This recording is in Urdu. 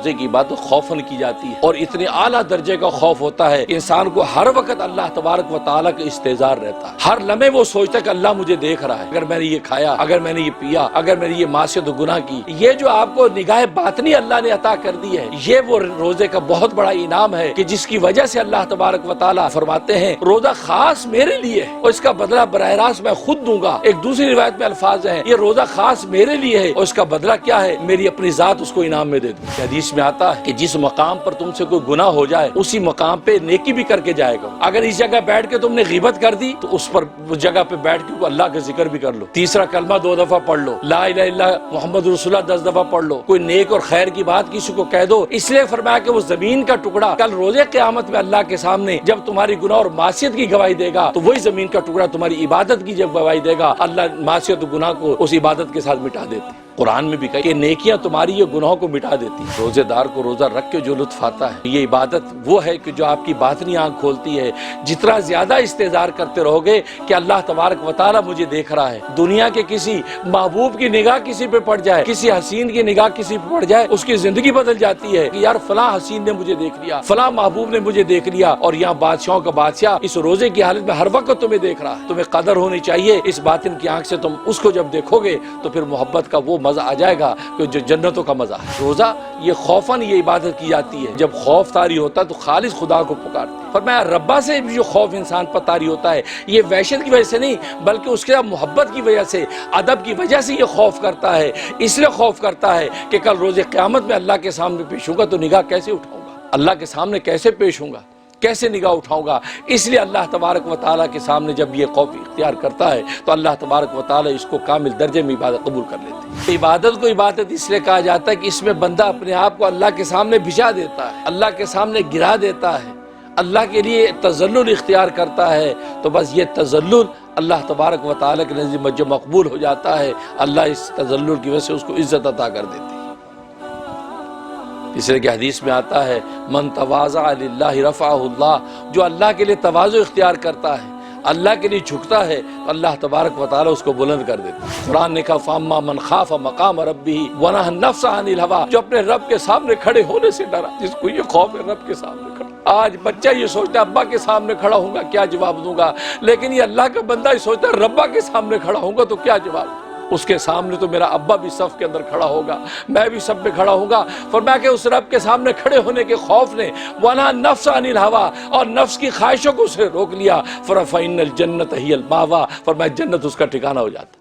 روزے کی عبادت خوفاً کی جاتی ہے، اور اتنے اعلیٰ درجے کا خوف ہوتا ہے کہ انسان کو ہر وقت اللہ تبارک و تعالیٰ کا استحضار رہتا ہے۔ ہر لمحے وہ سوچتا ہے کہ اللہ مجھے دیکھ رہا ہے، اگر میں نے یہ کھایا، اگر میں نے یہ پیا، اگر میں نے یہ معصیت و گناہ کی۔ یہ جو آپ کو نگاہ باطنی اللہ نے عطا کر دی ہے، یہ وہ روزے کا بہت بڑا انعام ہے کہ جس کی وجہ سے اللہ تبارک و تعالیٰ فرماتے ہیں روزہ خاص میرے لیے ہے اور اس کا بدلہ براہ راست میں خود دوں گا۔ ایک دوسری روایت میں الفاظ ہیں یہ روزہ خاص میرے لیے ہے اور اس کا بدلہ کیا ہے، میری اپنی ذات اس کو انعام میں دے دوں۔ حدیث میں آتا ہے کہ جس مقام پر تم سے کوئی گناہ ہو جائے اسی مقام پہ نیکی بھی کر کے جائے گا۔ اگر اس جگہ بیٹھ کے تم نے غیبت کر دی تو اس پر اس جگہ پہ بیٹھ کے اللہ کا ذکر بھی کر لو، تیسرا کلمہ 2 دفعہ پڑھ لو، لا الہ الا اللہ محمد رسول اللہ 10 دفعہ پڑھ لو، کوئی نیک اور خیر کی بات کسی کو کہہ دو۔ اس لیے فرمایا کہ وہ زمین کا ٹکڑا کل روزے قیامت میں اللہ کے سامنے جب تمہاری گناہ اور معصیت کی گواہی دے گا تو وہی زمین کا ٹکڑا تمہاری عبادت کی جب گواہی دے گا، اللہ معصیت و گناہ کو اس عبادت کے ساتھ مٹا دیتے ہیں۔ قرآن میں بھی کہا کہ نیکیاں تمہاری یہ گناہوں کو مٹا دیتی ہیں۔ روزے دار کو روزہ رکھ کے جو لطف آتا ہے، یہ عبادت وہ ہے کہ جو آپ کی باطنی آنکھ کھولتی ہے۔ جتنا زیادہ استحضار کرتے رہو گے کہ اللہ تبارک و تعالیٰ مجھے دیکھ رہا ہے، دنیا کے کسی محبوب کی نگاہ کسی پہ پڑ جائے، کسی حسین کی نگاہ کسی پہ پڑ جائے، اس کی زندگی بدل جاتی ہے کہ یار فلاں حسین نے مجھے دیکھ لیا، فلاں محبوب نے مجھے دیکھ لیا۔ اور یہاں بادشاہوں کا بادشاہ اس روزے کی حالت میں ہر وقت تمہیں دیکھ رہا ہے۔ تمہیں قدر ہونی چاہیے اس باطن کی آنکھ سے، تم اس کو جب دیکھو گے تو پھر محبت کا وہ مزہ آ جائے گا کہ جو جنتوں کا مزہ ہے۔ روزہ یہ خوفاً یہ عبادت کی جاتی ہے، جب خوف طاری ہوتا ہے تو خالص خدا کو پکارتے ہیں۔ فرمایا ربا سے بھی جو خوف انسان پر طاری ہوتا ہے یہ وحشت کی وجہ سے نہیں بلکہ اس کے محبت کی وجہ سے، ادب کی وجہ سے یہ خوف کرتا ہے۔ اس لیے خوف کرتا ہے کہ کل روز قیامت میں اللہ کے سامنے پیش ہوں گا تو نگاہ کیسے اٹھاؤں گا، اللہ کے سامنے کیسے پیش ہوں گا، کیسے نگاہ اٹھاؤں گا۔ اس لیے اللہ تبارک و تعالیٰ کے سامنے جب یہ خوف اختیار کرتا ہے تو اللہ تبارک و تعالیٰ اس کو کامل درجے میں عبادت قبول کر لیتے ہیں۔ عبادت کو عبادت اس لیے کہا جاتا ہے کہ اس میں بندہ اپنے آپ کو اللہ کے سامنے بچھا دیتا ہے، اللہ کے سامنے گرا دیتا ہے، اللہ کے لیے تذلل اختیار کرتا ہے، تو بس یہ تذلل اللہ تبارک و تعالیٰ کے نزد جو مقبول ہو جاتا ہے، اللہ اس تذلل کی وجہ سے اس کو عزت عطا کر دیتی ہے۔ اس لیے کہ حدیث میں آتا ہے من تواضع للہ رفعہ اللہ، جو اللہ کے لیے تواضع اختیار کرتا ہے، اللہ کے لیے جھکتا ہے تو اللہ تبارک و تعالیٰ اس کو بلند کر دیتا ہے۔ قرآن نے کہا فاما من خاف مقام ربہ ونہى النفس عن الہویٰ، جو اپنے رب کے سامنے کھڑے ہونے سے ڈرا، جس کو یہ خوف ہے رب کے سامنے کھڑا۔ آج بچہ یہ سوچتا ہے ابا کے سامنے کھڑا ہوں گا کیا جواب دوں گا، لیکن یہ اللہ کا بندہ یہ سوچتا ہے ربا کے سامنے کھڑا ہوں گا تو کیا جواب دوں گا۔ اس کے سامنے تو میرا ابا بھی صف کے اندر کھڑا ہوگا، میں بھی صف میں کھڑا ہوں گا۔ فرمایا کہ اس رب کے سامنے کھڑے ہونے کے خوف نے وَنَهَى النَّفْسَ عَنِ الْهَوَىٰ، اور نفس کی خواہشوں کو اسے روک لیا۔ فَإِنَّ الْجَنَّةَ هِيَ الْمَأْوَىٰ، فرمایا جنت اس کا ٹھکانہ ہو جاتا۔